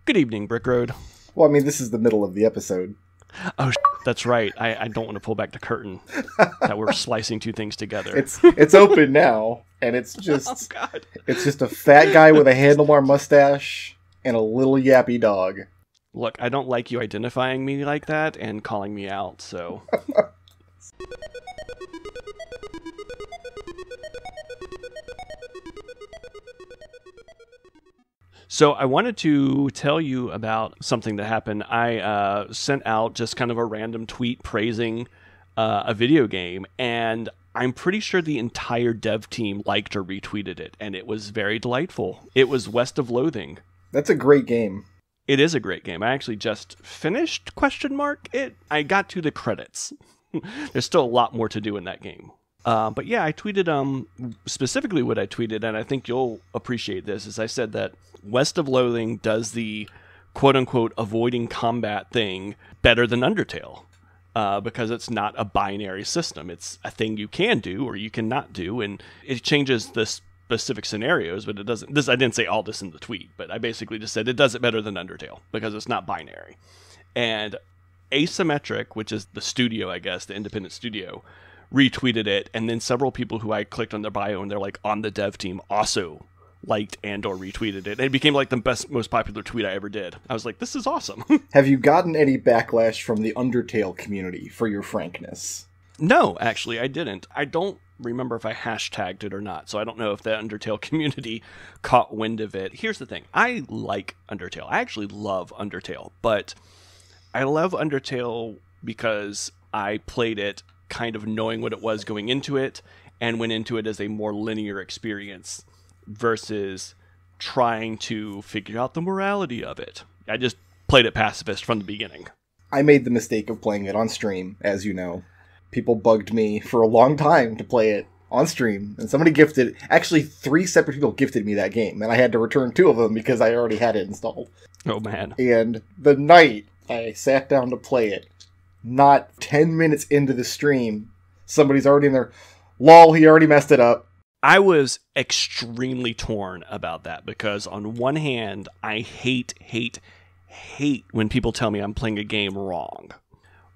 Good evening, Brickroad. Well, I mean, this is the middle of the episode. Oh, that's right. I don't want to pull back the curtain that we're slicing two things together. It's open now, and it's just oh, God. It's just a fat guy with a handlebar mustache and a little yappy dog. Look, I don't like you identifying me like that and calling me out, so... So I wanted to tell you about something that happened. I sent out just kind of a random tweet praising a video game, and I'm pretty sure the entire dev team liked or retweeted it, and it was very delightful. It was West of Loathing. That's a great game. It is a great game. I actually just finished, ? I got to the credits. There's still a lot more to do in that game. But yeah, I tweeted specifically what I tweeted, and I think you'll appreciate this, is I said that West of Loathing does the quote-unquote avoiding combat thing better than Undertale, because it's not a binary system. It's a thing you can do or you cannot do, and it changes the specific scenarios, but it doesn't... I didn't say all this in the tweet, but I basically just said it does it better than Undertale, because it's not binary. And Asymmetric, which is the studio, I guess, the independent studio, retweeted it, and then several people who I clicked on their bio and they're like on the dev team also liked and or retweeted it. It became like the most popular tweet I ever did. I was like, this is awesome. Have you gotten any backlash from the Undertale community for your frankness? No, actually, I didn't. I don't remember if I hashtagged it or not, so I don't know if the Undertale community caught wind of it. Here's the thing. I like Undertale. I actually love Undertale, but I love Undertale because I played it kind of knowing what it was going into it, and went into it as a more linear experience versus trying to figure out the morality of it. I just played it pacifist from the beginning. I made the mistake of playing it on stream, as you know. People bugged me for a long time to play it on stream, and somebody gifted... Actually, 3 separate people gifted me that game, and I had to return 2 of them because I already had it installed. Oh, man. And the night I sat down to play it, not 10 minutes into the stream, somebody's already in there. Lol, he already messed it up. I was extremely torn about that because on one hand, I hate when people tell me I'm playing a game wrong.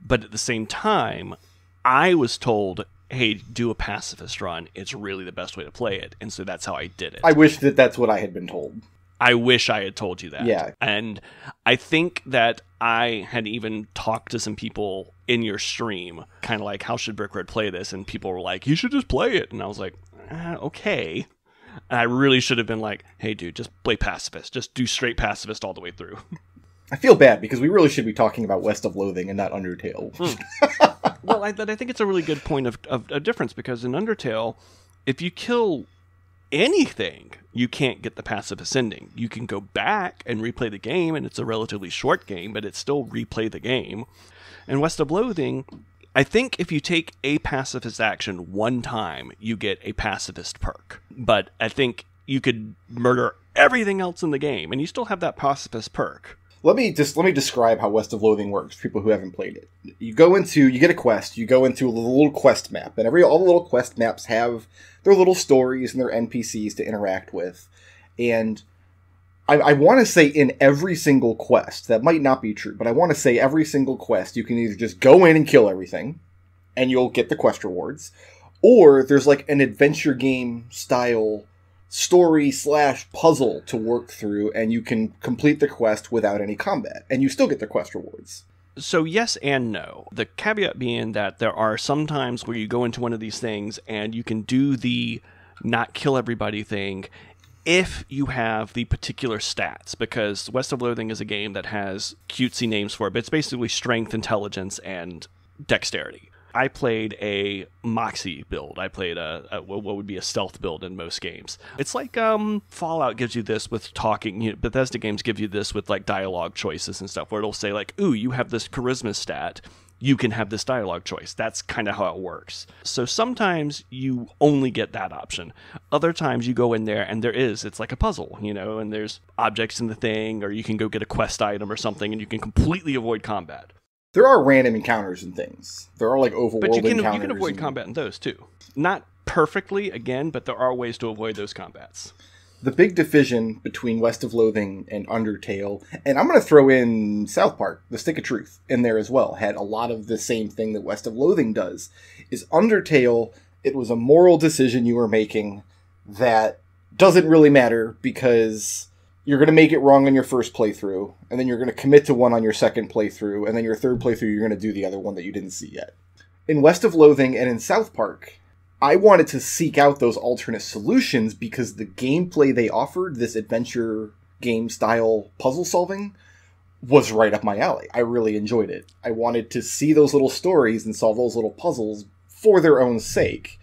But at the same time, I was told, hey, do a pacifist run. It's really the best way to play it. And so that's how I did it. I wish that that's what I had been told. I wish I had told you that. Yeah. And I think that I had even talked to some people in your stream, kind of like, how should Brickroad play this? And people were like, you should just play it. And I was like, okay. And I really should have been like, hey, dude, just play pacifist. Just do straight pacifist all the way through. I feel bad because we really should be talking about West of Loathing and not Undertale. Well, I think it's a really good point of difference, because in Undertale, if you kill anything, you can't get the pacifist ending. You can go back and replay the game, and it's a relatively short game, but it's still replay the game. In West of Loathing, I think if you take a pacifist action one time, you get a pacifist perk. But I think you could murder everything else in the game, and you still have that pacifist perk. Let me describe how West of Loathing works for people who haven't played it. You get a quest, you go into a little quest map, and all the little quest maps have their little stories and their NPCs to interact with. And I want to say in every single quest, that might not be true, but I want to say every single quest, you can either just go in and kill everything, and you'll get the quest rewards, or there's like an adventure game style story/puzzle to work through, and you can complete the quest without any combat, and you still get the quest rewards. So yes and no. The caveat being that there are some times where you go into one of these things and you can do the not kill everybody thing if you have the particular stats, because West of Loathing is a game that has cutesy names for it, but it's basically strength, intelligence, and dexterity. I played a Moxie build. I played what would be a stealth build in most games. It's like Fallout gives you this with talking. Bethesda games give you this with like dialogue choices and stuff, where it'll say like, ooh, you have this charisma stat. You can have this dialogue choice. That's kind of how it works. So sometimes you only get that option. Other times you go in there and it's like a puzzle, and there's objects in the thing, or you can go get a quest item or something, and you can completely avoid combat. There are random encounters and things. There are like overworld encounters. But you can avoid combat in those too. Not perfectly, again, but there are ways to avoid those combats. The big division between West of Loathing and Undertale, and I'm going to throw in South Park, The Stick of Truth, in there as well, had a lot of the same thing that West of Loathing does, is Undertale, it was a moral decision you were making that doesn't really matter because you're going to make it wrong on your first playthrough, and then you're going to commit to one on your second playthrough, and then your third playthrough you're going to do the other one that you didn't see yet. In West of Loathing and in South Park, I wanted to seek out those alternate solutions because the gameplay they offered, this adventure game style puzzle solving, was right up my alley. I really enjoyed it. I wanted to see those little stories and solve those little puzzles for their own sake.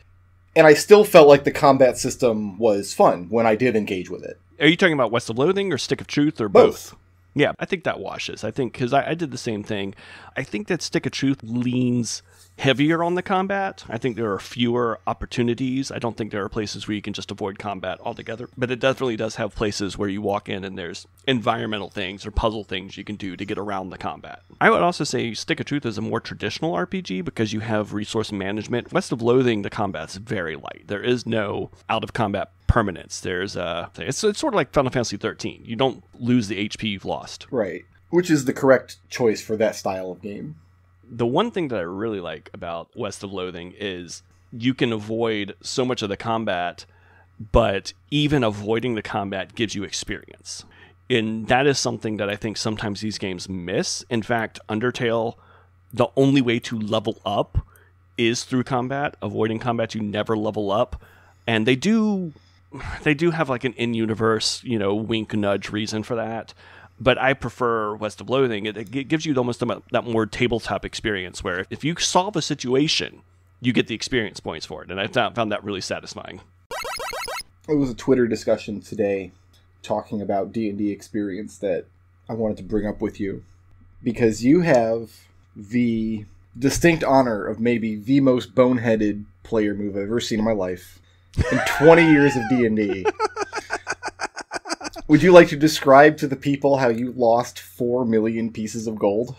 And I still felt like the combat system was fun when I did engage with it. Are you talking about West of Loathing or Stick of Truth or both? Yeah, I think that washes. I think, because I did the same thing. I think that Stick of Truth leans heavier on the combat. I think there are fewer opportunities. I don't think there are places where you can just avoid combat altogether. But it definitely does have places where you walk in and there's environmental things or puzzle things you can do to get around the combat. I would also say Stick of Truth is a more traditional RPG because you have resource management. West of Loathing, the combat's very light. There is no out-of-combat permanence. There's it's sort of like Final Fantasy 13. You don't lose the HP you've lost. Right. Which is the correct choice for that style of game. The one thing that I really like about West of Loathing is you can avoid so much of the combat, but even avoiding the combat gives you experience. And that is something that I think sometimes these games miss. In fact, Undertale, the only way to level up is through combat. Avoiding combat, you never level up. And they do have like an in-universe, wink, nudge reason for that. But I prefer West of Loathing. It gives you almost that more tabletop experience where if you solve a situation, you get the experience points for it. And I found that really satisfying. It was a Twitter discussion today talking about D&D experience that I wanted to bring up with you. Because you have the distinct honor of maybe the most boneheaded player move I've ever seen in my life. In 20 years of D&D. Would you like to describe to the people how you lost 4 million pieces of gold?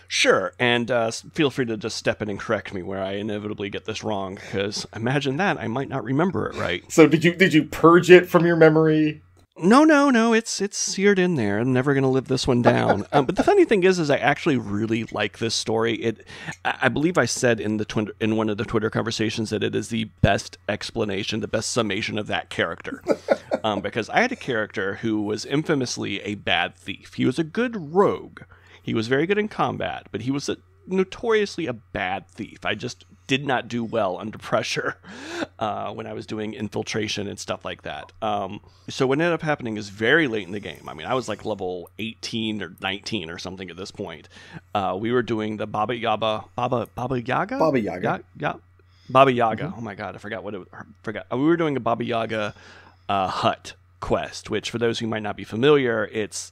Sure, and feel free to just step in and correct me where I inevitably get this wrong, because imagine that, I might not remember it right. So did you purge it from your memory? No, it's seared in there. I'm never going to live this one down. But the funny thing is I actually really like this story. I believe I said in one of the Twitter conversations that it is the best explanation, the best summation of that character. Because I had a character who was infamously a bad thief. He was a good rogue. He was very good in combat, but he was notoriously a bad thief. I just did not do well under pressure when I was doing infiltration and stuff like that. So what ended up happening is very late in the game. I mean, I was like level 18 or 19 or something at this point. We were doing the Baba Yaga. Baba Yaga. Baba Yaga. Mm-hmm. Oh my God, I forgot what it was. We were doing a Baba Yaga hut quest, which for those who might not be familiar, it's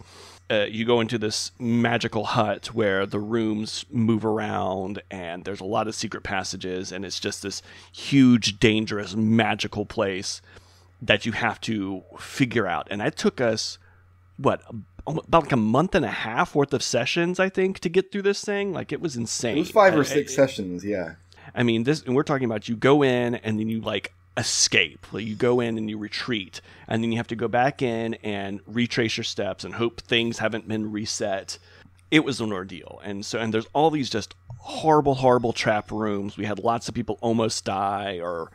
you go into this magical hut where the rooms move around and there's a lot of secret passages, and it's just this huge, dangerous, magical place that you have to figure out. And it took us, about like a month and a half worth of sessions, I think, to get through this thing. Like, it was insane. It was 5 or 6 sessions, yeah. I mean, and we're talking about you go in and then you escape. You go in and you retreat, and then you have to go back in and retrace your steps and hope things haven't been reset. It was an ordeal. And there's all these just horrible trap rooms. We had lots of people almost die, or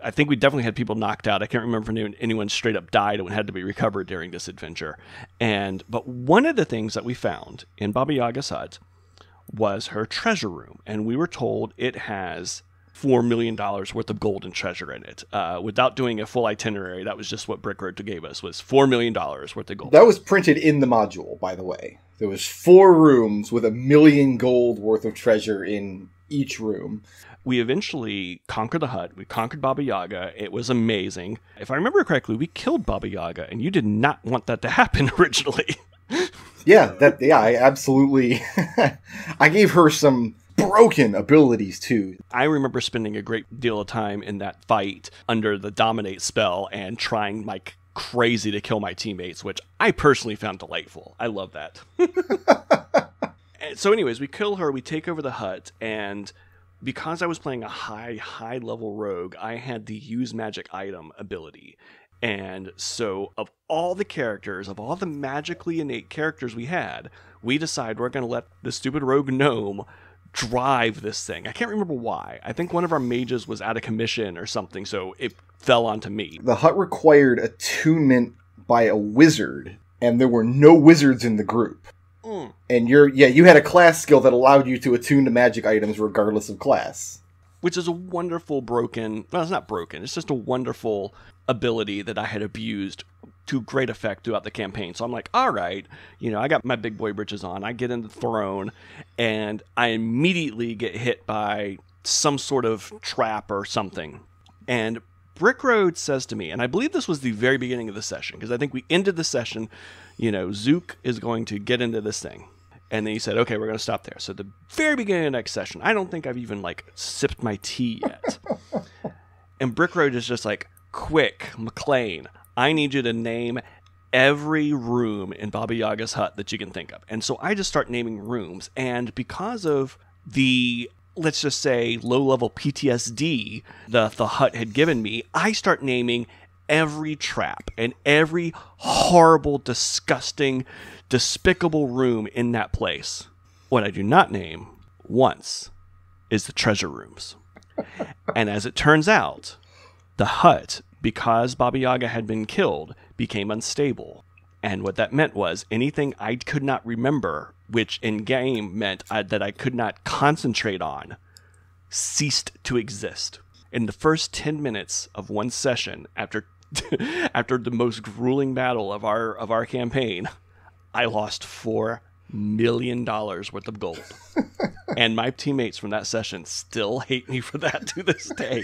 I think we definitely had people knocked out. I can't remember if anyone straight up died and had to be recovered during this adventure. But one of the things that we found in Baba Yaga's hut was her treasure room, and we were told it has $4 million worth of gold and treasure in it. Without doing a full itinerary, that was just what Brickroad gave us, was $4 million worth of gold. That was printed in the module, by the way. There was 4 rooms with $1 million gold worth of treasure in each room. We eventually conquered the hut. We conquered Baba Yaga. It was amazing. If I remember correctly, we killed Baba Yaga, and you did not want that to happen originally. Yeah, I absolutely... I gave her some broken abilities too. I remember spending a great deal of time in that fight under the Dominate spell and trying like crazy to kill my teammates, which I personally found delightful. I love that. So anyways, we kill her, we take over the hut, and because I was playing a high level rogue, I had the use magic item ability. And so of all the characters, of all the magically innate characters we had, we decide we're going to let the stupid rogue gnome drive this thing. I can't remember why. I think one of our mages was out of commission or something, so it fell onto me. The hut required attunement by a wizard, and there were no wizards in the group. And you had a class skill that allowed you to attune to magic items regardless of class. Which is a wonderful well, it's not broken, it's just a wonderful ability that I had abused to great effect throughout the campaign. So I'm like, all right, I got my big boy britches on, I get into the throne, and I immediately get hit by some sort of trap or something. And Brickroad says to me, and I believe this was the very beginning of the session, because I think we ended the session, Zook is going to get into this thing. And then he said, okay, we're going to stop there. So the very beginning of the next session, I don't think I've even, sipped my tea yet. And Brickroad is just like, quick, McClain, I need you to name every room in Baba Yaga's hut that you can think of. And so I just start naming rooms. And because of the, let's just say, low-level PTSD the hut had given me, I start naming every trap and every horrible, disgusting, despicable room in that place. What I do not name once is the treasure rooms. And as it turns out, the hut, because Baba Yaga had been killed, became unstable. And what that meant was anything I could not remember, which in-game meant that I could not concentrate on, ceased to exist. In the first 10 minutes of one session, after the most grueling battle of our campaign, I lost $4 million worth of gold. And my teammates from that session still hate me for that to this day.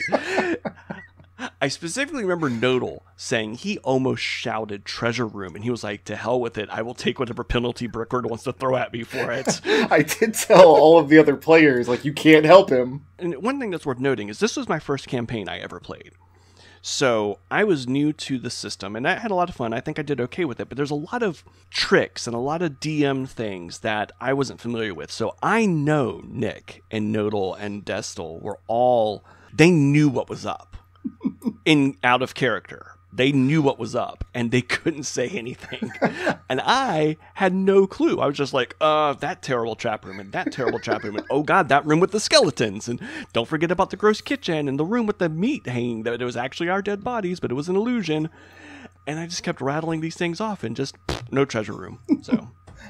I specifically remember Nodal saying he almost shouted treasure room, and he was like, to hell with it, I will take whatever penalty Brickroad wants to throw at me for it. I did tell all of the other players, you can't help him. And one thing that's worth noting is this was my first campaign I ever played. So I was new to the system, and I had a lot of fun. I think I did okay with it, but there's a lot of tricks and a lot of DM things that I wasn't familiar with. So I know Nick and Nodal and Destel they knew what was up. Out of character. They knew what was up, and they couldn't say anything. And I had no clue. I was just like, that terrible trap room, and that terrible trap room, and oh god, that room with the skeletons, and don't forget about the gross kitchen, and the room with the meat hanging, that it was actually our dead bodies, but it was an illusion. And I just kept rattling these things off, and just, no treasure room. So,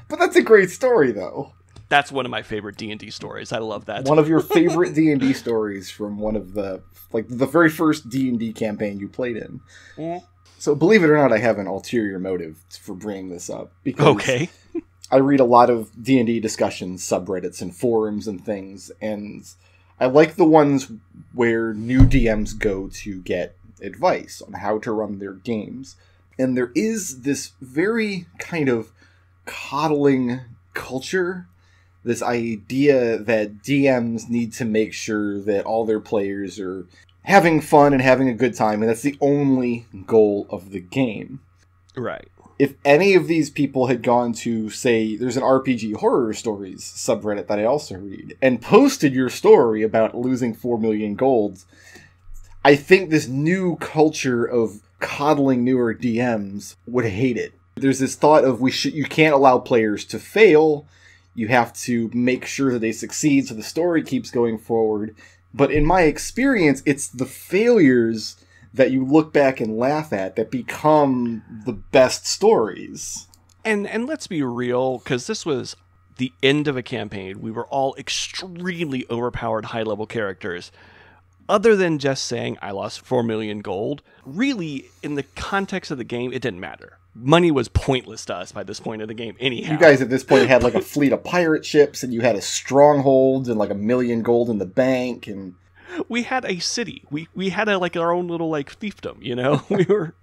but that's a great story, though. That's one of my favorite D&D stories. I love that. One of your favorite D&D stories from one of the very first D&D campaign you played in. Mm. So believe it or not, I have an ulterior motive for bringing this up. Because okay. I read a lot of D&D discussions, subreddits, and forums and things, and I like the ones where new DMs go to get advice on how to run their games. And there is this very kind of coddling culture, this idea that DMs need to make sure that all their players are having fun and having a good time, and that's the only goal of the game. Right. If any of these people had gone to, say, there's an RPG horror stories subreddit that I also read, and posted your story about losing 4 million gold, I think this new culture of coddling newer DMs would hate it. There's this thought of you can't allow players to fail. You have to make sure that they succeed so the story keeps going forward. But in my experience, it's the failures that you look back and laugh at that become the best stories. And let's be real, because this was the end of a campaign. We were all extremely overpowered high-level characters. Other than just saying, I lost 4 million gold, really, in the context of the game, it didn't matter. Money was pointless to us by this point of the game anyhow. You guys at this point had a fleet of pirate ships, and you had a stronghold and 1 million gold in the bank, and we had a city. We had our own little fiefdom,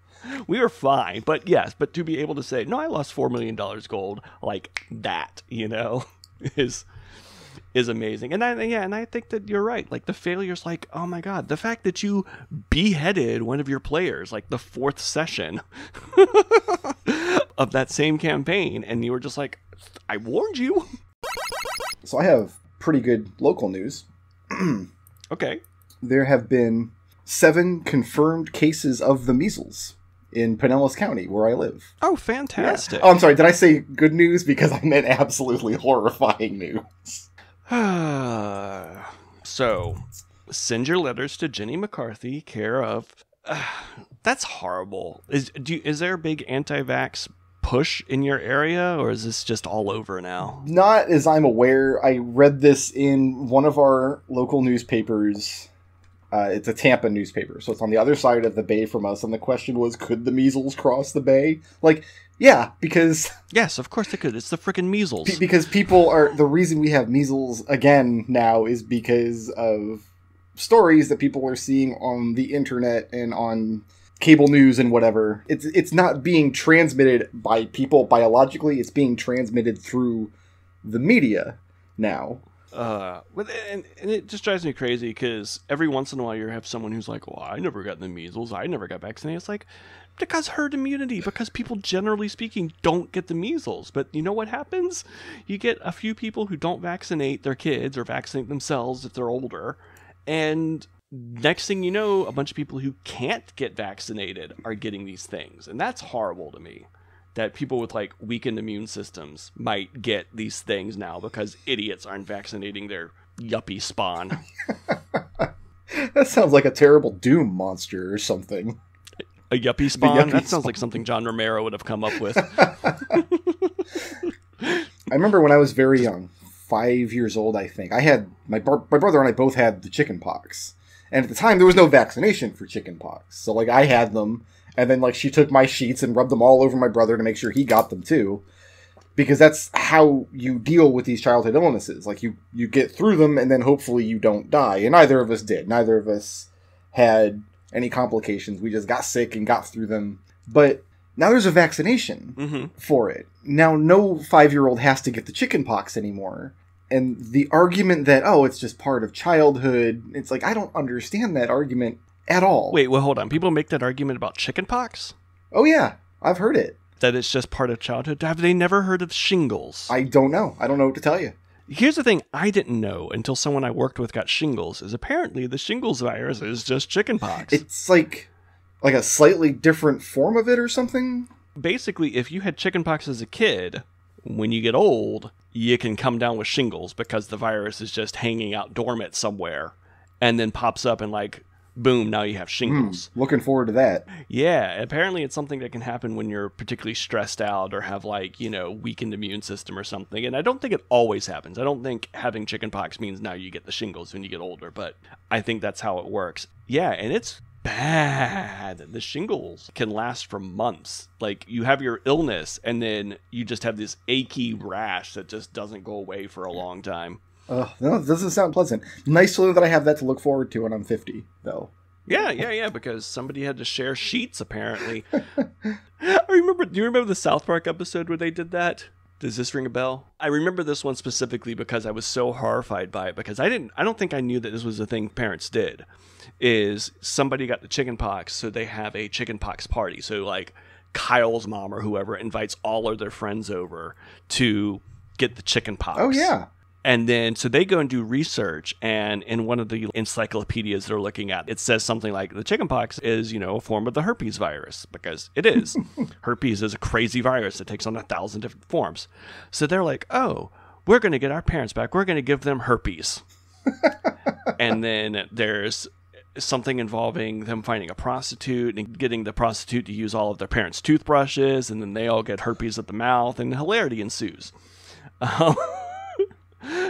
we were fine. But yes, to be able to say, no, I lost $4 million gold like that, is amazing. And I think that you're right. The failure's oh my god, the fact that you beheaded one of your players, the 4th session of that same campaign, and you were just I warned you. So I have pretty good local news. Okay. There have been 7 confirmed cases of the measles in Pinellas County, where I live. Oh, fantastic. Yeah. Oh, I'm sorry. Did I say good news? Because I meant absolutely horrifying news. So, send your letters to Jenny McCarthy, care of... that's horrible. Is there a big anti-vax push in your area, or is this just all over now? Not as I'm aware. I read this in one of our local newspapers. It's a Tampa newspaper, so it's on the other side of the bay from us, and the question was, could the measles cross the bay? Like, yeah, because... Yes, of course they could. It's the frickin' measles. Because people are... The reason we have measles again now is because of stories that people are seeing on the internet and on cable news and whatever. It's not being transmitted by people biologically, it's being transmitted through the media now. And it just drives me crazy because every once in a while you have someone who's like, well, I never got the measles, I never got vaccinated. It's like, because herd immunity, because people generally speaking don't get the measles. But you know what happens? You get a few people who don't vaccinate their kids or vaccinate themselves if they're older, and next thing you know, a bunch of people who can't get vaccinated are getting these things. And that's horrible to me. That people with like weakened immune systems might get these things now because idiots aren't vaccinating their yuppie spawn. That sounds like a terrible Doom monster or something. A yuppie spawn? That sounds spawn. like something John Romero would have come up with. I remember when I was very young, 5 years old, I think. I had my brother and I both had the chicken pox. And at the time, there was no vaccination for chicken pox. So, like, I had them. And then, like, she took my sheets and rubbed them all over my brother to make sure he got them, too. Because that's how you deal with these childhood illnesses. Like, you get through them, and then hopefully you don't die. And neither of us did. Neither of us had any complications. We just got sick and got through them. But now there's a vaccination for it. Now, no 5-year-old has to get the chicken pox anymore. And the argument that, oh, it's just part of childhood, it's like, I don't understand that argument at all. Wait, well, hold on. People make that argument about chickenpox? Oh, yeah. I've heard it. That it's just part of childhood? Have they never heard of shingles? I don't know. I don't know what to tell you. Here's the thing I didn't know until someone I worked with got shingles, is apparently the shingles virus is just chickenpox. It's like a slightly different form of it or something? Basically, if you had chickenpox as a kid, when you get old, you can come down with shingles because the virus is just hanging out dormant somewhere and then pops up and like, boom, now you have shingles. Looking forward to that. Yeah, apparently it's something that can happen when you're particularly stressed out or have like, weakened immune system or something. And I don't think it always happens. I don't think having chickenpox means now you get the shingles when you get older, but I think that's how it works. Yeah, and it's bad. The shingles can last for months. Like, you have your illness and then you just have this achy rash that just doesn't go away for a long time. No, it doesn't sound pleasant. Nice to know that I have that to look forward to when I'm 50, though. Yeah, because somebody had to share sheets, apparently. Do you remember the South Park episode where they did that? Does this ring a bell? I remember this one specifically because I was so horrified by it, because I don't think I knew that this was a thing parents did, is somebody got the chicken pox, so they have a chicken pox party. So, like, Kyle's mom or whoever invites all of their friends over to get the chicken pox. Oh, yeah. And then, so they go and do research, and in one of the encyclopedias they're looking at, it says something like, the chickenpox is, a form of the herpes virus, because it is. Herpes is a crazy virus that takes on 1,000 different forms. So they're like, oh, we're going to get our parents back. We're going to give them herpes. And then there's something involving them finding a prostitute and getting the prostitute to use all of their parents' toothbrushes, and then they all get herpes at the mouth, and hilarity ensues.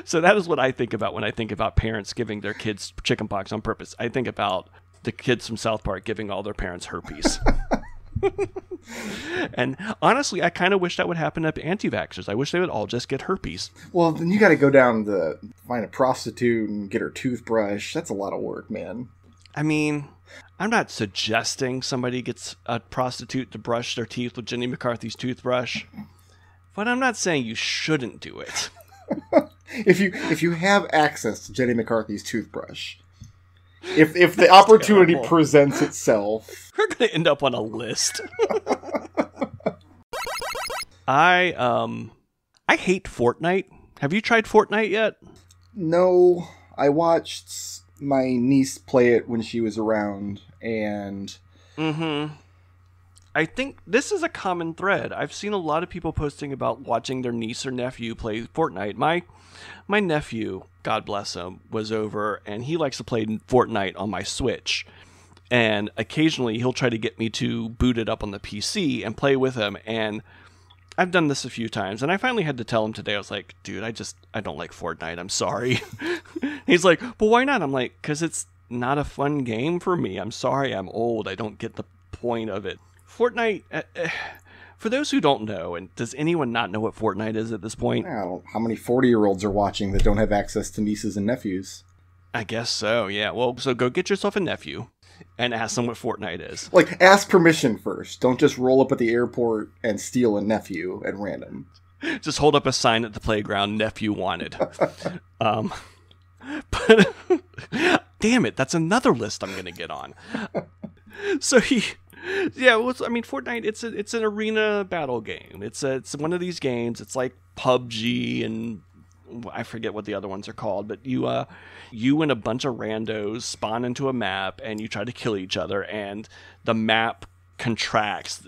So that is what I think about when I think about parents giving their kids chickenpox on purpose. I think about the kids from South Park giving all their parents herpes. And honestly, I kind of wish that would happen to anti-vaxxers. I wish they would all just get herpes. Well, then you got to go down to find a prostitute and get her toothbrush. That's a lot of work, man. I mean, I'm not suggesting somebody gets a prostitute to brush their teeth with Jenny McCarthy's toothbrush, but I'm not saying you shouldn't do it. If you have access to Jenny McCarthy's toothbrush, if the opportunity terrible. presents itself, We're gonna end up on a list. I hate Fortnite. Have you tried Fortnite yet? No, I watched my niece play it when she was around, and I think this is a common thread. I've seen a lot of people posting about watching their niece or nephew play Fortnite. My nephew, God bless him, was over, and he likes to play Fortnite on my Switch. And occasionally he'll try to get me to boot it up on the PC and play with him. And I've done this a few times, and I finally had to tell him today. I was like, dude, I don't like Fortnite. I'm sorry. He's like, well, why not? I'm like, because it's not a fun game for me. I'm sorry. I'm old. I don't get the point of it. Fortnite, for those who don't know, and does anyone not know what Fortnite is at this point? I don't know how many 40-year-olds are watching that don't have access to nieces and nephews. I guess so, yeah. Well, so go get yourself a nephew and ask them what Fortnite is. Like, ask permission first. Don't just roll up at the airport and steal a nephew at random. Just hold up a sign at the playground, nephew wanted. But damn it, that's another list I'm going to get on. So Fortnite, it's an arena battle game. It's one of these games. It's like PUBG and I forget what the other ones are called, but you and a bunch of randos spawn into a map and you try to kill each other, and the map contracts.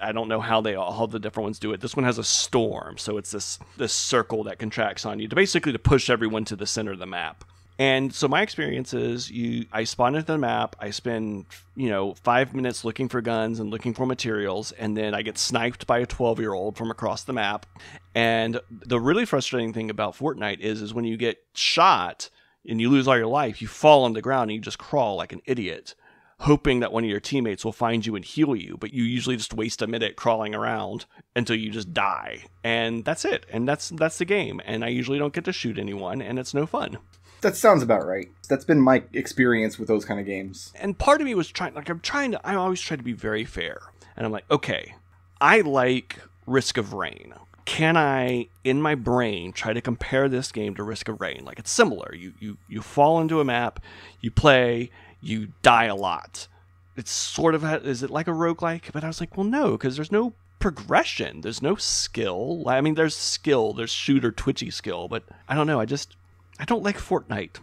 I don't know how the different ones do it. This one has a storm, so it's this circle that contracts on you to push everyone to the center of the map. And so my experience is I spawn into the map, I spend 5 minutes looking for guns and looking for materials, and then I get sniped by a 12-year-old from across the map. And the really frustrating thing about Fortnite is when you get shot and you lose all your life, you fall on the ground and you just crawl like an idiot, hoping that one of your teammates will find you and heal you, but you usually just waste a minute crawling around until you just die. And that's it. And that's the game. And I usually don't get to shoot anyone, and it's no fun. That sounds about right. That's been my experience with those kind of games. And part of me was I always try to be very fair. And I'm like, okay, I like Risk of Rain. Can I, in my brain, try to compare this game to Risk of Rain? Like, it's similar. You fall into a map, you play, you die a lot. It's sort of, is it like a roguelike? But I was like, well, no, because there's no progression. There's no skill. I mean, there's skill. There's shooter twitchy skill. But I don't know. I don't like Fortnite.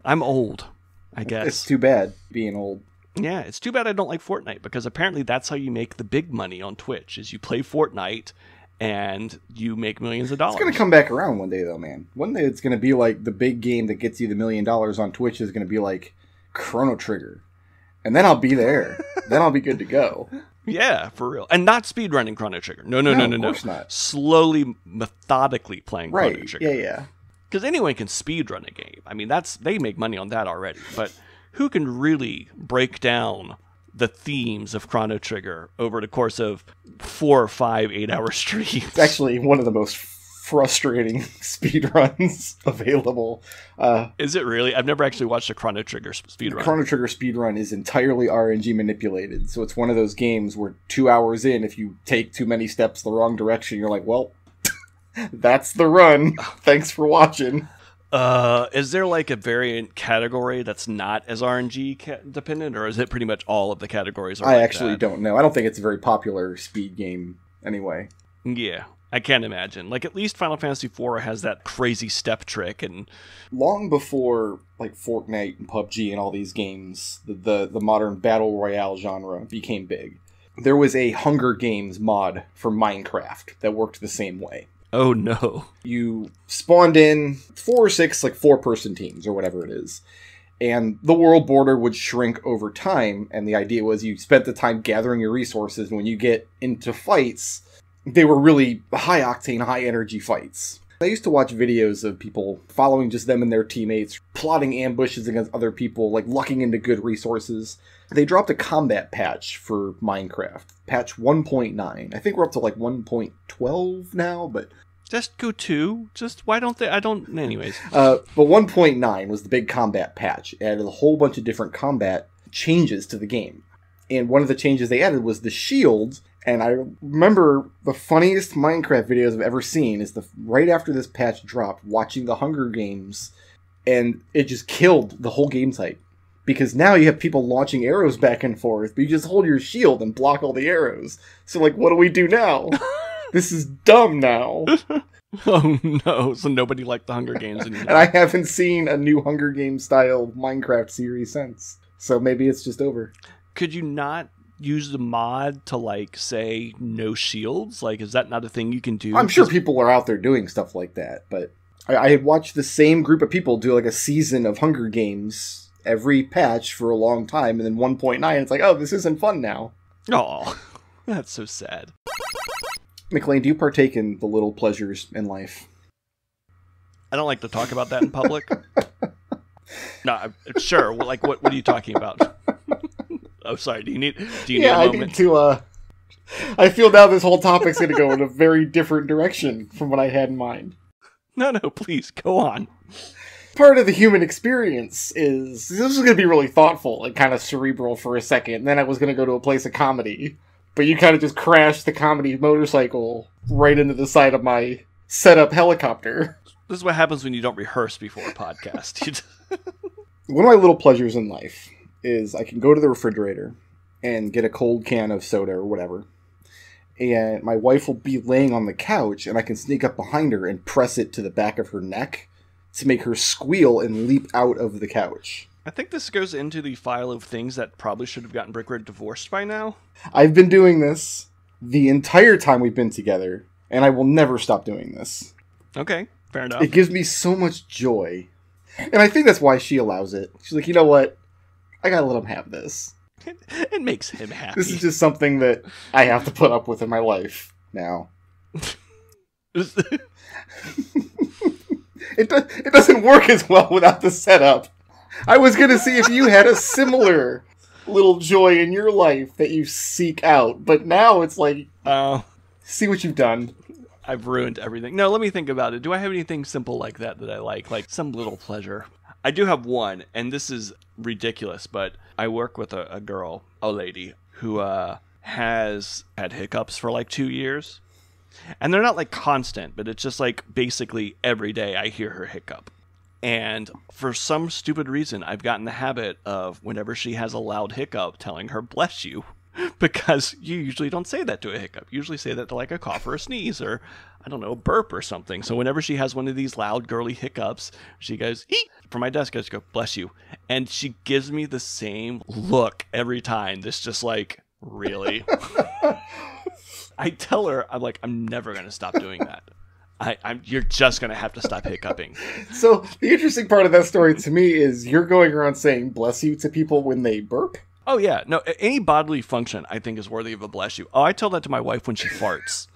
I'm old, I guess. It's too bad being old. Yeah, it's too bad I don't like Fortnite, because apparently that's how you make the big money on Twitch, is you play Fortnite and you make millions of dollars. It's going to come back around one day, though, man. One day it's going to be like the big game that gets you the $1 million on Twitch is going to be like Chrono Trigger. And then I'll be there. Then I'll be good to go. Yeah, for real. And not speedrunning Chrono Trigger. No. Of course not. Slowly, methodically playing Chrono Trigger. Yeah. Because anyone can speedrun a game. I mean, they make money on that already. But who can really break down the themes of Chrono Trigger over the course of 4 or 5 8-hour streams? It's actually one of the most frustrating speedruns available. Is it really? I've never actually watched a Chrono Trigger speedrun. The Chrono Trigger speedrun is entirely RNG manipulated. So it's one of those games where 2 hours in, if you take too many steps the wrong direction, you're like, well, that's the run. Thanks for watching. Is there like a variant category that's not as RNG dependent, or is it pretty much all of the categories are I like actually that? don't know. I don't think it's a very popular speed game anyway. Yeah, I can't imagine. Like, at least Final Fantasy IV has that crazy step trick, and long before like Fortnite and PUBG and all these games, the modern battle royale genre became big. There was a Hunger Games mod for Minecraft that worked the same way. Oh no. You spawned in 4 or 6, like 4-person teams or whatever it is. And the world border would shrink over time. And the idea was you spent the time gathering your resources. And when you get into fights, they were really high octane, high energy fights. I used to watch videos of people following just them and their teammates, plotting ambushes against other people, like lucking into good resources. They dropped a combat patch for Minecraft, patch 1.9. I think we're up to like 1.12 now, but just go 2. Just why don't they? I don't. Anyways. But 1.9 was the big combat patch. It added a whole bunch of different combat changes to the game. And one of the changes they added was the shield. And I remember the funniest Minecraft videos I've ever seen is right after this patch dropped, watching the Hunger Games, and it just killed the whole game type. Because now you have people launching arrows back and forth, but you just hold your shield and block all the arrows. So, like, what do we do now? This is dumb now. Oh, no. So nobody liked the Hunger Games anymore. And I haven't seen a new Hunger Games style Minecraft series since. So maybe it's just over. Could you not use the mod to, like, say no shields? Like, is that not a thing you can do? I'm sure people are out there doing stuff like that, but I had watched the same group of people do like a season of Hunger Games every patch for a long time, and then 1.9, it's like, oh, this isn't fun now. Oh, that's so sad. McClain, do you partake in the little pleasures in life? I don't like to talk about that in public. No, sure. Well, like, what are you talking about? Oh, sorry. Do you need a moment? I need to, I feel now this whole topic's going to go in a very different direction from what I had in mind. No, please, go on. Part of the human experience is, this is going to be really thoughtful and kind of cerebral for a second, and then I was going to go to a place of comedy. But you kind of just crashed the comedy motorcycle right into the side of my set-up helicopter. This is what happens when you don't rehearse before a podcast. One of my little pleasures in life is I can go to the refrigerator and get a cold can of soda or whatever. And my wife will be laying on the couch, and I can sneak up behind her and press it to the back of her neck to make her squeal and leap out of the couch. I think this goes into the file of things that probably should have gotten Brickroad divorced by now. I've been doing this the entire time we've been together, and I will never stop doing this. Okay, fair enough. It gives me so much joy. And I think that's why she allows it. She's like, you know what? I gotta let him have this. It makes him happy. This is just something that I have to put up with in my life now. It doesn't work as well without the setup. I was going to see if you had a similar little joy in your life that you seek out, but now it's like, see what you've done. I've ruined everything. No, let me think about it. Do I have anything simple like that I like some little pleasure? I do have one, and this is ridiculous, but I work with a girl, a lady, who has had hiccups for like 2 years. And they're not like constant, but it's just like basically every day I hear her hiccup. And for some stupid reason, I've gotten the habit of whenever she has a loud hiccup, telling her, bless you. Because you usually don't say that to a hiccup. You usually say that to like a cough or a sneeze or, I don't know, a burp or something. So whenever she has one of these loud girly hiccups, she goes, eek! From my desk, I just go, bless you. And she gives me the same look every time. This just like, really? I tell her, I'm like, I'm never going to stop doing that. You're just going to have to stop hiccuping. So the interesting part of that story to me is you're going around saying bless you to people when they burp? Oh, yeah. No, any bodily function, I think, is worthy of a bless you. Oh, I tell that to my wife when she farts.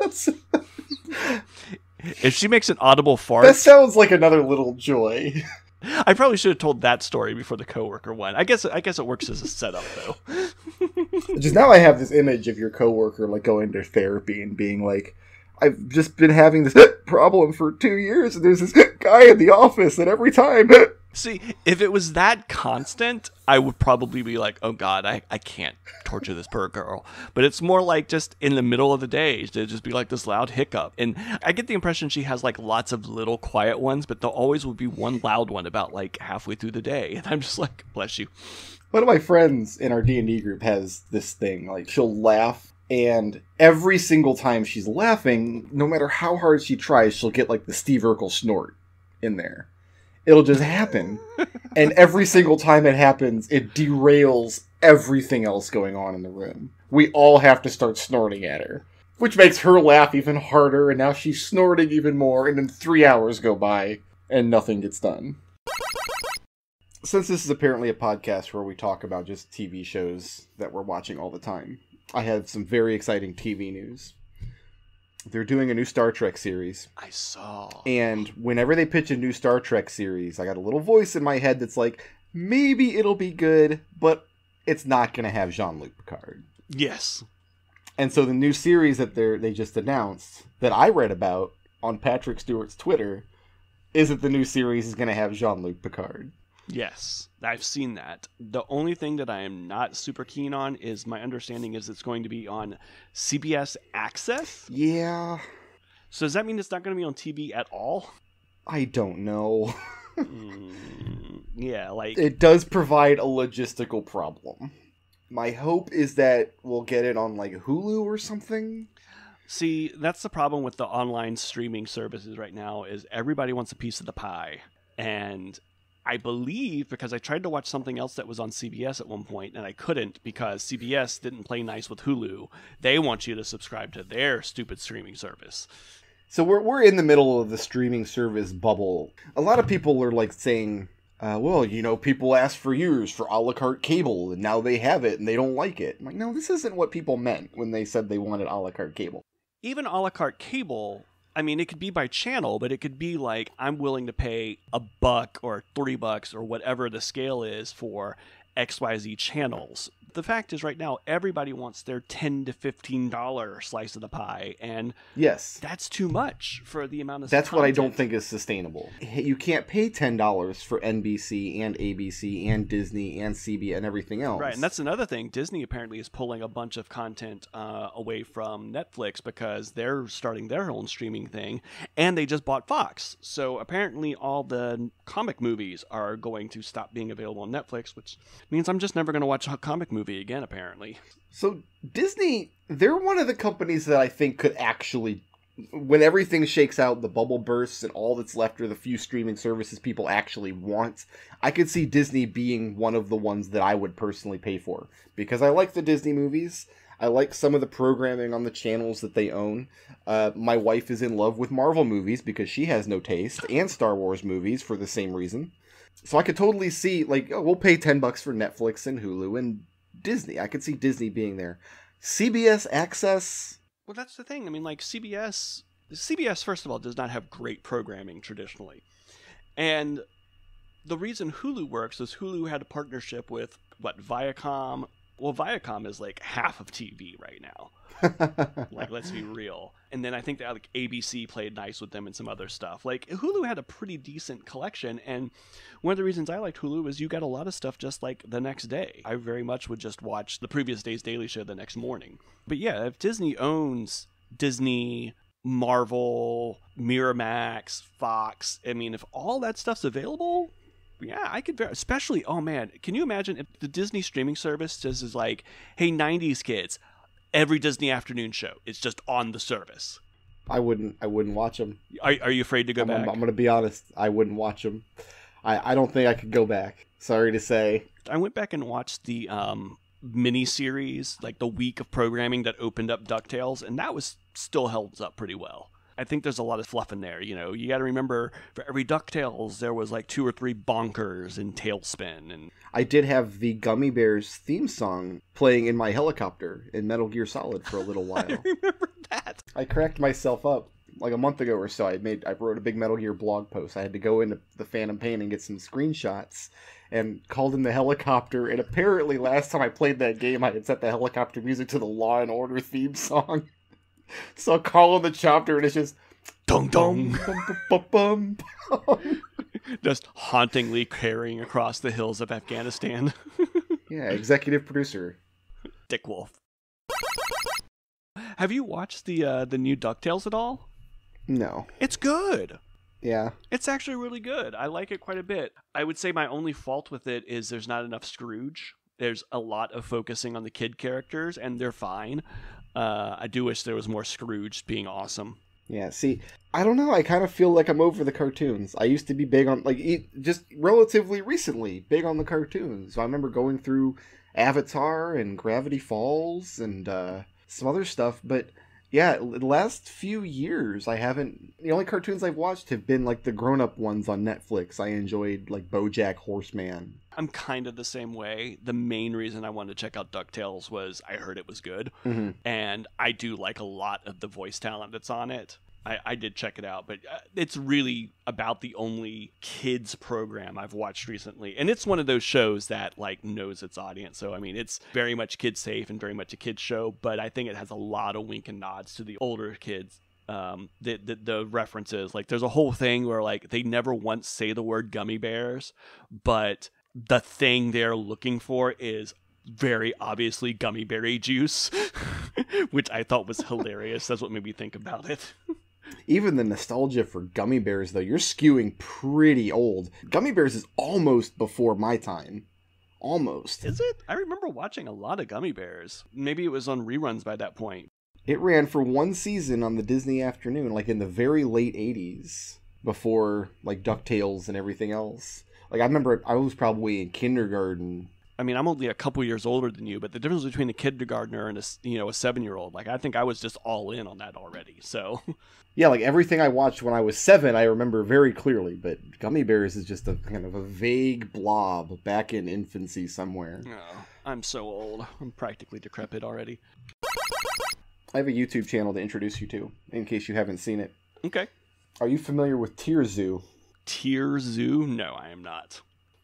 If she makes an audible fart... That sounds like another little joy. I probably should have told that story before the coworker one. I guess it works as a setup, though. Just now I have this image of your coworker like going to therapy and being like, I've just been having this problem for 2 years, and there's this guy in the office that every time... See, if it was that constant, I would probably be like, oh God, I can't torture this poor girl. But it's more like just in the middle of the day, to just be like this loud hiccup. And I get the impression she has like lots of little quiet ones, but there always will be one loud one about like halfway through the day. And I'm just like, bless you. One of my friends in our D&D group has this thing, like she'll laugh, and every single time she's laughing, no matter how hard she tries, she'll get like the Steve Urkel snort in there. It'll just happen. And every single time it happens, it derails everything else going on in the room. We all have to start snorting at her, which makes her laugh even harder, and now she's snorting even more, and then 3 hours go by, and nothing gets done. Since this is apparently a podcast where we talk about just TV shows that we're watching all the time, I have some very exciting TV news. They're doing a new Star Trek series. I saw. And whenever they pitch a new Star Trek series, I got a little voice in my head that's like, maybe it'll be good, but it's not going to have Jean-Luc Picard. Yes. And so the new series that they just announced, that I read about on Patrick Stewart's Twitter, is that the new series is going to have Jean-Luc Picard. Yes, I've seen that. The only thing that I am not super keen on is my understanding is it's going to be on CBS Access. Yeah. So does that mean it's not going to be on TV at all? I don't know. Yeah, like... It does provide a logistical problem. My hope is that we'll get it on like Hulu or something. See, that's the problem with the online streaming services right now is everybody wants a piece of the pie. And... I believe, because I tried to watch something else that was on CBS at one point, and I couldn't because CBS didn't play nice with Hulu. They want you to subscribe to their stupid streaming service. So we're in the middle of the streaming service bubble. A lot of people are like saying, well, you know, people asked for years for a la carte cable, and now they have it, and they don't like it. I'm like, no, this isn't what people meant when they said they wanted a la carte cable. Even a la carte cable, I mean, it could be by channel, but it could be like, I'm willing to pay $1 or $3 or whatever the scale is for XYZ channels. The fact is, right now, everybody wants their $10 to $15 slice of the pie, and yes, that's too much for the amount of That's content. what I don't think is sustainable. You can't pay $10 for NBC and ABC and Disney and CBS and everything else. Right, and that's another thing. Disney apparently is pulling a bunch of content away from Netflix because they're starting their own streaming thing, and they just bought Fox. So apparently all the comic movies are going to stop being available on Netflix, which means I'm just never going to watch a comic movie again, apparently. So Disney, they're one of the companies that I think could actually, when everything shakes out, the bubble bursts, and all that's left are the few streaming services people actually want, I could see Disney being one of the ones that I would personally pay for. Because I like the Disney movies. I like some of the programming on the channels that they own. My wife is in love with Marvel movies because she has no taste, and Star Wars movies for the same reason. So I could totally see, like, oh, we'll pay $10 for Netflix and Hulu and Disney. I could see Disney being there. CBS Access. Well, that's the thing. I mean, like, CBS, first of all, does not have great programming traditionally. And the reason Hulu works is Hulu had a partnership with, Viacom? Well, Viacom is like half of TV right now. Like, let's be real. And then I think that like ABC played nice with them and some other stuff. Like, Hulu had a pretty decent collection, and one of the reasons I liked Hulu is you got a lot of stuff just like the next day. I very much would just watch the previous day's Daily Show the next morning. But yeah, if Disney owns Disney, Marvel, Miramax, Fox, I mean, if all that stuff's available, yeah, I could especially, oh man, can you imagine if the Disney streaming service just is like, hey, 90s kids, every Disney afternoon show, it's just on the service. I wouldn't watch them. Are you afraid to go back? I'm going to be honest. I wouldn't watch them. I don't think I could go back. Sorry to say. I went back and watched the mini-series, like the week of programming that opened up DuckTales, and that was still held up pretty well. I think there's a lot of fluff in there. You know, you got to remember, for every DuckTales, there was like 2 or 3 Bonkers and Tailspin. And I did have the Gummy Bears theme song playing in my helicopter in Metal Gear Solid for a little while. I remember that. I cracked myself up like a month ago or so. I wrote a big Metal Gear blog post. I had to go into the Phantom Pain and get some screenshots and called in the helicopter. And apparently last time I played that game, I had set the helicopter music to the Law and Order theme song. So I call in the chopper and it's just dong dong, bum, bum, bum. Just hauntingly carrying across the hills of Afghanistan. Yeah, executive producer Dick Wolf. Have you watched the new DuckTales at all? No. It's good. Yeah. It's actually really good. I like it quite a bit. I would say my only fault with it is there's not enough Scrooge. There's a lot of focusing on the kid characters, and they're fine. I do wish there was more Scrooge being awesome. Yeah, see, I don't know. I kind of feel like I'm over the cartoons. I used to be big on, like, just relatively recently, big on the cartoons. So I remember going through Avatar and Gravity Falls and some other stuff. But yeah, the last few years, the only cartoons I've watched have been like the grown-up ones on Netflix. I enjoyed like BoJack Horseman. I'm kind of the same way. The main reason I wanted to check out DuckTales was I heard it was good. Mm-hmm. And I do like a lot of the voice talent that's on it. I did check it out, but it's really about the only kids program I've watched recently. And it's one of those shows that like knows its audience. So, I mean, it's very much kid safe and very much a kid's show, but I think it has a lot of wink and nods to the older kids. The references, like there's a whole thing where like they never once say the word gummy bears, but the thing they're looking for is very obviously gummy berry juice, which I thought was hilarious. That's what made me think about it. Even the nostalgia for Gummy Bears, though, you're skewing pretty old. Gummy Bears is almost before my time. Almost. Is it? I remember watching a lot of Gummy Bears. Maybe it was on reruns by that point. It ran for one season on the Disney afternoon, like in the very late 80s, before like DuckTales and everything else. Like, I remember I was probably in kindergarten. I mean, I'm only a couple years older than you, but the difference between a kindergartner and a 7-year-old, like, I think I was just all in on that already. So, yeah, like everything I watched when I was 7, I remember very clearly. But Gummy Bears is just a kind of a vague blob back in infancy somewhere. oh, I'm so old. I'm practically decrepit already. I have a YouTube channel to introduce you to, in case you haven't seen it. Okay. Are you familiar with Tier Zoo? Tier Zoo? No, I am not.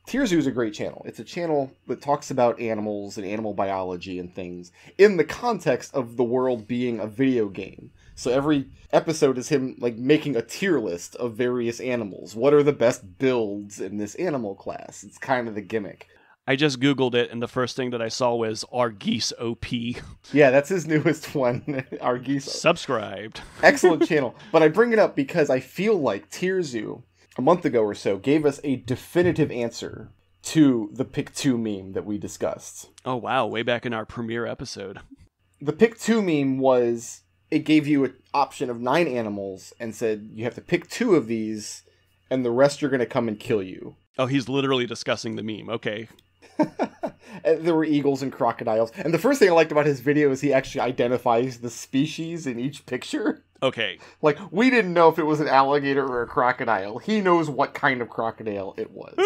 Tier Zoo is a great channel. It's a channel that talks about animals and animal biology and things in the context of the world being a video game. So every episode is him like making a tier list of various animals. What are the best builds in this animal class? It's kind of the gimmick. I just Googled it, and the first thing that I saw was Are Geese OP? Yeah, that's his newest one. Our Geese. Subscribed. Excellent channel. But I bring it up because I feel like Tier Zoo, a month ago or so, gave us a definitive answer to the Pick 2 meme that we discussed. Oh, wow. Way back in our premiere episode. The Pick 2 meme was, it gave you an option of 9 animals and said, you have to pick 2 of these, and the rest are going to come and kill you. Oh, he's literally discussing the meme. Okay. There were eagles and crocodiles. And the first thing I liked about his video is he actually identifies the species in each picture. Okay. Like, we didn't know if it was an alligator or a crocodile. He knows what kind of crocodile it was.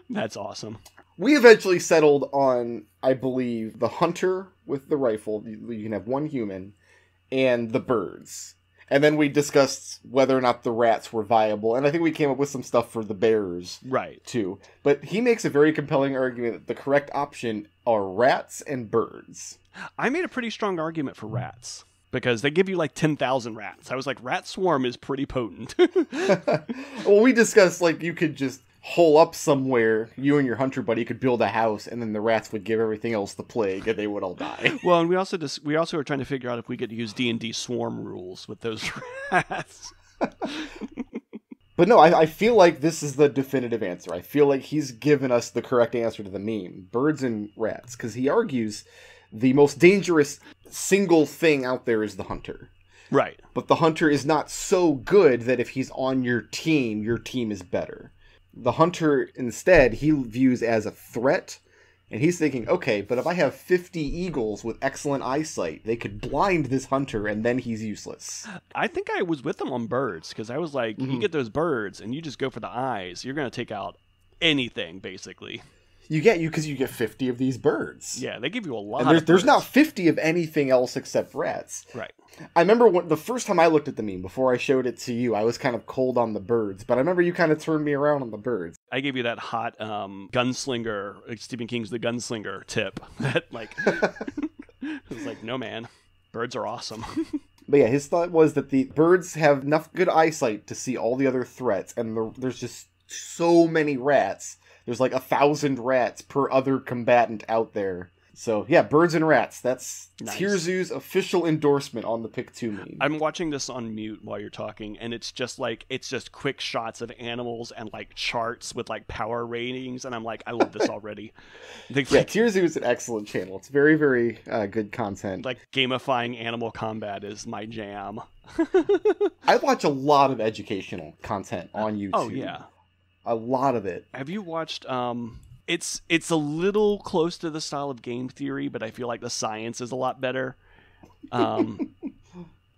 That's awesome. We eventually settled on, I believe, the hunter with the rifle. You can have one human, and the birds. And then we discussed whether or not the rats were viable. And I think we came up with some stuff for the bears, right, too. But he makes a very compelling argument that the correct option are rats and birds. I made a pretty strong argument for rats, because they give you like 10,000 rats. I was like, rat swarm is pretty potent. Well, we discussed, like, you could just hole up somewhere, you and your hunter buddy could build a house, and then the rats would give everything else the plague, and they would all die. Well, and we also were trying to figure out if we could use D&D swarm rules with those rats. But no, I feel like this is the definitive answer. I feel like he's given us the correct answer to the meme. Birds and rats. Because he argues the most dangerous single thing out there is the hunter. Right. But the hunter is not so good that if he's on your team is better. The hunter, instead, he views as a threat. And he's thinking, okay, but if I have 50 eagles with excellent eyesight, they could blind this hunter, and then he's useless. I think I was with them on birds, because I was like, you get those birds, and you just go for the eyes. You're going to take out anything, basically. Because you get 50 of these birds. Yeah, they give you a lot and of birds. There's not 50 of anything else except rats. Right. I remember the first time I looked at the meme, before I showed it to you, I was kind of cold on the birds, but I remember you kind of turned me around on the birds. I gave you that hot gunslinger, like Stephen King's The Gunslinger tip. That, like, I was like, no, man, birds are awesome. But yeah, his thought was that the birds have enough good eyesight to see all the other threats, and there's just so many rats. There's like 1,000 rats per other combatant out there. So, yeah, birds and rats. That's nice. Tier Zoo's official endorsement on the Pick 2 meme. I'm watching this on mute while you're talking, and it's just quick shots of animals and, like, charts with, like, power ratings, and I'm like, I love this already. Yeah, Tier Zoo is an excellent channel. It's very, very good content. Like, gamifying animal combat is my jam. I watch a lot of educational content on YouTube. Oh, yeah. A lot of it. Have you watched... It's a little close to the style of game theory, but I feel like the science is a lot better.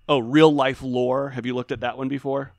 Real life lore. Have you looked at that one before?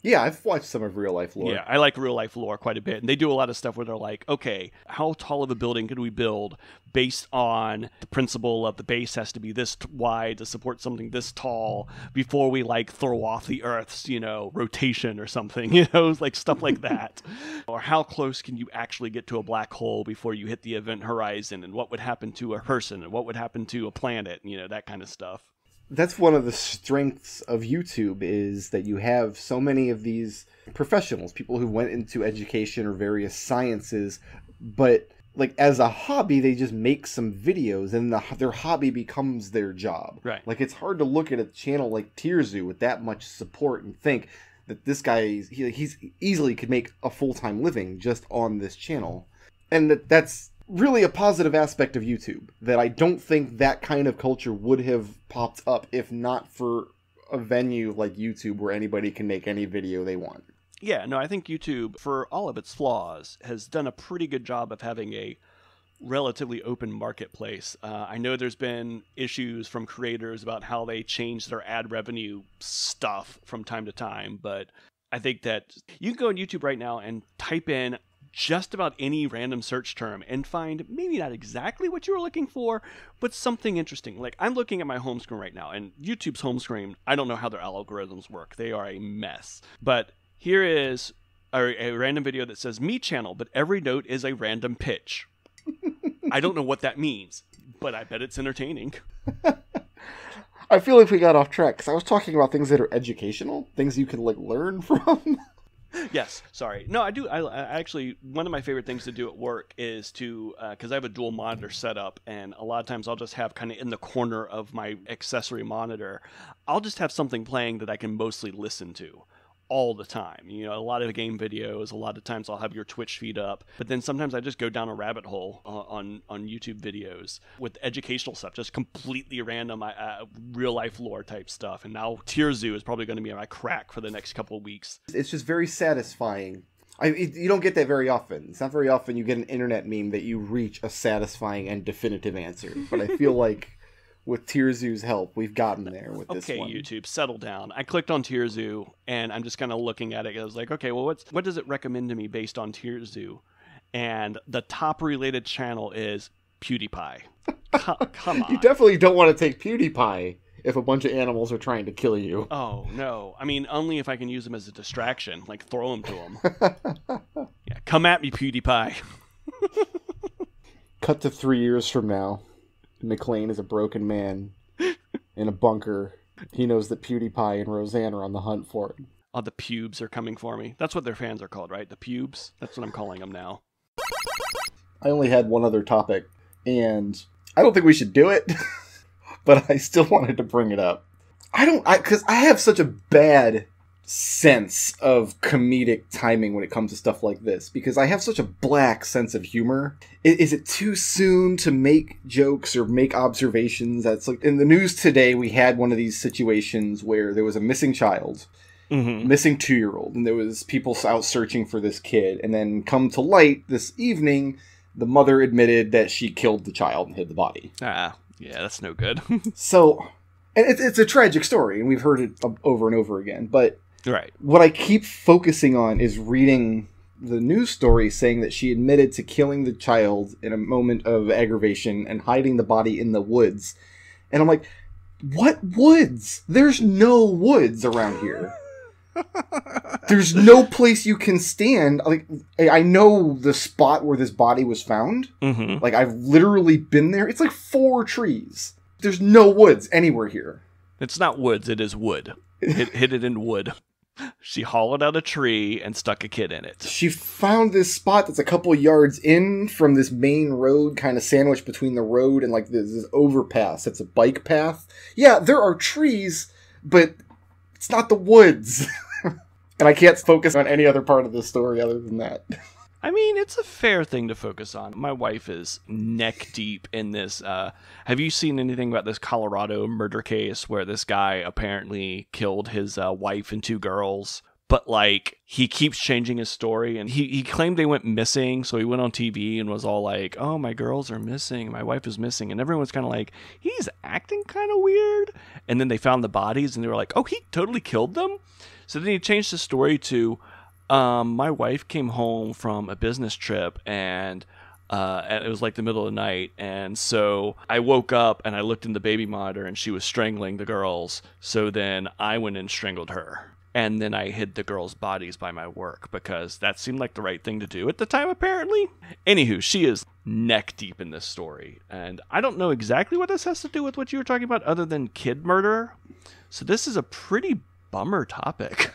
Yeah, I've watched some of Real Life Lore. Yeah, I like Real Life Lore quite a bit. And they do a lot of stuff where they're like, okay, how tall of a building could we build based on the principle of the base has to be this wide to support something this tall before we, like, throw off the Earth's, rotation or something, like stuff like that. Or how close can you actually get to a black hole before you hit the event horizon, and what would happen to a person, and what would happen to a planet, that kind of stuff. That's one of the strengths of YouTube, is that you have so many of these professionals, people who went into education or various sciences, but like as a hobby, they just make some videos and their hobby becomes their job. Right. Like, it's hard to look at a channel like Tier Zoo with that much support and think that this guy, he's easily could make a full-time living just on this channel. And that's really a positive aspect of YouTube, that I don't think that kind of culture would have popped up if not for a venue like YouTube where anybody can make any video they want. Yeah, no, I think YouTube, for all of its flaws, has done a pretty good job of having a relatively open marketplace. I know there's been issues from creators about how they change their ad revenue stuff from time to time, but I think that you can go on YouTube right now and type in just about any random search term and find maybe not exactly what you were looking for, but something interesting. Like, I'm looking at my home screen right now, and YouTube's home screen, I don't know how their algorithms work. They are a mess. But here is a random video that says me channel, but every note is a random pitch. I don't know what that means, but I bet it's entertaining. I feel like we got off track because I was talking about things that are educational, things you can like learn from. Yes, sorry. No, I do. I actually, one of my favorite things to do at work is to, because I have a dual monitor setup, and a lot of times I'll just have kind of in the corner of my accessory monitor, I'll just have something playing that I can mostly listen to all the time. You know, a lot of game videos, a lot of times I'll have your Twitch feed up, but then sometimes I just go down a rabbit hole on YouTube videos with educational stuff, just completely random, real life lore type stuff. And now Tier Zoo is probably going to be my crack for the next couple of weeks. It's just very satisfying. You don't get that very often. It's not very often you get an internet meme that you reach a satisfying and definitive answer. But I feel like with Tier Zoo's help, we've gotten there with this one. Okay, YouTube, settle down. I clicked on Tier Zoo, and I'm just kind of looking at it. I was like, okay, well, what does it recommend to me based on Tier Zoo? And the top related channel is PewDiePie. Come on. You definitely don't want to take PewDiePie if a bunch of animals are trying to kill you. Oh, no. I mean, only if I can use them as a distraction, like throw them to them. Yeah, come at me, PewDiePie. Cut to 3 years from now. McClain is a broken man in a bunker. He knows that PewDiePie and Roseanne are on the hunt for him. Oh, the pubes are coming for me. That's what their fans are called, right? The pubes? That's what I'm calling them now. I only had one other topic, and I don't think we should do it, but I still wanted to bring it up. Because I have such a bad sense of comedic timing when it comes to stuff like this, because I have such a black sense of humor. Is it too soon to make jokes or make observations? That's like in the news today, we had one of these situations where there was a missing child, missing 2-year-old, and there was people out searching for this kid, and then come to light this evening, the mother admitted that she killed the child and hid the body. Yeah, that's no good. So, and it's a tragic story, and we've heard it over and over again, but right. What I keep focusing on is reading the news story saying that she admitted to killing the child in a moment of aggravation and hiding the body in the woods. And I'm like, what woods? There's no woods around here. There's no place you can stand. Like, I know the spot where this body was found. Mm-hmm. Like, I've literally been there. It's like 4 trees. There's no woods anywhere here. It's not woods, it is wood. Hid it in wood. She hollowed out a tree and stuck a kid in it. She found this spot that's a couple yards in from this main road, kind of sandwiched between the road and like this overpass. It's a bike path. Yeah, there are trees, but it's not the woods. And I can't focus on any other part of the story other than that. I mean, it's a fair thing to focus on. My wife is neck deep in this. Have you seen anything about this Colorado murder case where this guy apparently killed his wife and 2 girls? But, like, he keeps changing his story, and he claimed they went missing, so he went on TV and was all like, oh, my girls are missing, my wife is missing, and everyone's kind of like, he's acting kind of weird. And then they found the bodies, and they were like, oh, he totally killed them? So then he changed the story to, my wife came home from a business trip, and it was like the middle of the night, and so I woke up and I looked in the baby monitor and she was strangling the girls, so then I went and strangled her, and then I hid the girls' bodies by my work because that seemed like the right thing to do at the time, apparently. Anywho, she is neck deep in this story, and I don't know exactly what this has to do with what you were talking about other than kid murder, so this is a pretty bummer topic.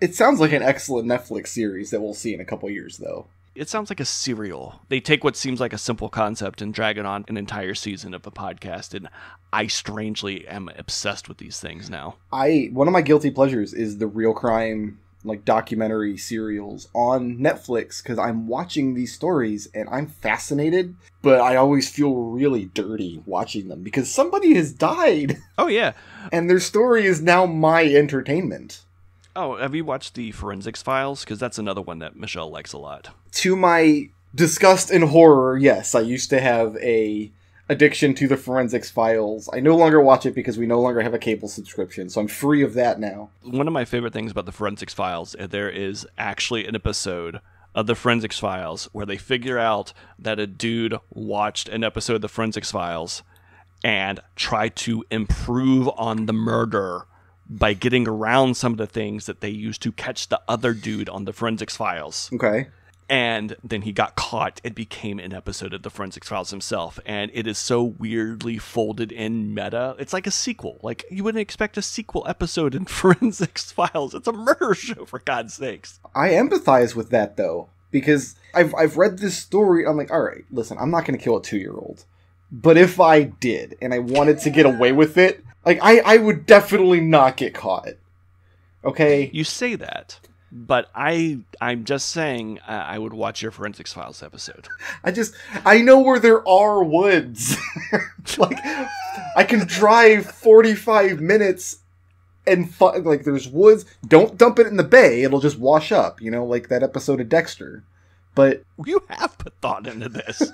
It sounds like an excellent Netflix series that we'll see in a couple years, though. It sounds like a serial. They take what seems like a simple concept and drag it on an entire season of a podcast, and I strangely am obsessed with these things now. One of my guilty pleasures is the real crime, like, documentary serials on Netflix, because I'm watching these stories and I'm fascinated, but I always feel really dirty watching them because somebody has died. Oh, yeah. And their story is now my entertainment. Oh, have you watched the Forensics Files? Because that's another one that Michelle likes a lot. To my disgust and horror, yes, I used to have a addiction to the Forensics Files. I no longer watch it because we no longer have a cable subscription, so I'm free of that now. One of my favorite things about the Forensics Files, there is actually an episode of the Forensics Files where they figure out that a dude watched an episode of the Forensics Files and tried to improve on the murder by getting around some of the things that they used to catch the other dude on the Forensics Files. Okay. And then he got caught. It became an episode of the Forensics Files himself. And it is so weirdly folded in meta. It's like a sequel. Like, you wouldn't expect a sequel episode in Forensics Files. It's a murder show, for God's sakes. I empathize with that, though, because I've read this story. I'm like, all right, listen, I'm not going to kill a 2-year-old. But if I did, and I wanted to get away with it, like, I would definitely not get caught. Okay? You say that. But I'm just saying I would watch your Forensics Files episode. I know where there are woods. Like, I can drive 45 minutes and, like, there's woods. Don't dump it in the bay. It'll just wash up, you know, like that episode of Dexter. But you have put thought into this.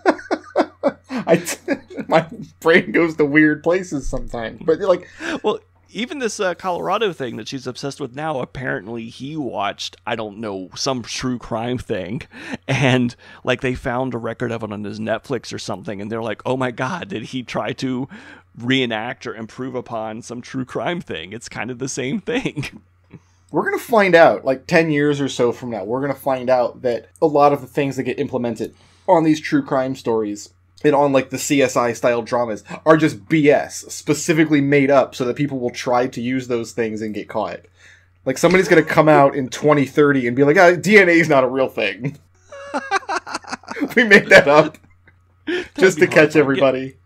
My brain goes to weird places sometimes. But, like... Well... Even this Colorado thing that she's obsessed with now, apparently he watched, I don't know, some true crime thing. And, like, they found a record of it on his Netflix or something. And they're like, oh my God, did he try to reenact or improve upon some true crime thing? It's kind of the same thing. We're going to find out, like 10 years or so from now, we're going to find out that a lot of the things that get implemented on these true crime stories and on, like, the CSI-style dramas are just BS, specifically made up so that people will try to use those things and get caught. Like, somebody's going to come out in 2030 and be like, DNA is not a real thing. We made that up just to catch everybody.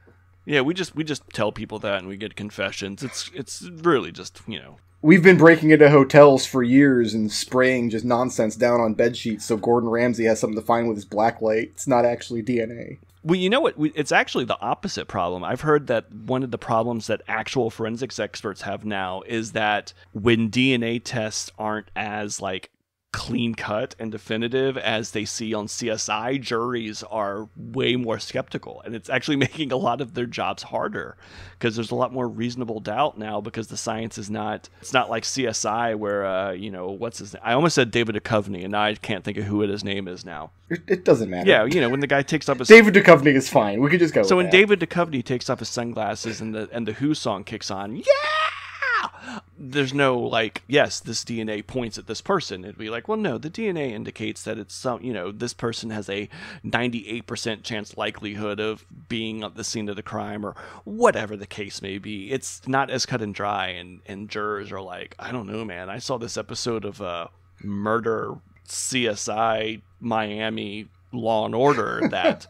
Yeah, we just tell people that and we get confessions. It's really just, you know. We've been breaking into hotels for years and spraying just nonsense down on bed sheets so Gordon Ramsay has something to find with his black light. It's not actually DNA. Well, you know what? It's actually the opposite problem. I've heard that one of the problems that actual forensics experts have now is that when DNA tests aren't as, like, clean cut and definitive as they see on CSI, juries are way more skeptical, and it's actually making a lot of their jobs harder because there's a lot more reasonable doubt now because the science is not, it's not like CSI where you know, what's his name? I almost said David Duchovny and now I can't think of who his name is now. It doesn't matter. Yeah, you know, when the guy takes off his David Duchovny is fine. We could just go so with when that. David Duchovny takes off his sunglasses and the Who song kicks on, yeah, there's no, like, yes, this DNA points at this person. It'd be like, well, no, the DNA indicates that it's some, you know, this person has a 98% chance likelihood of being at the scene of the crime or whatever the case may be. It's not as cut and dry, and jurors are like, I don't know, man. I saw this episode of Murder CSI Miami Law and Order that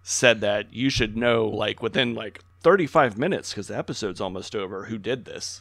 said that you should know, like, within, like, 35 minutes, because the episode's almost over, who did this.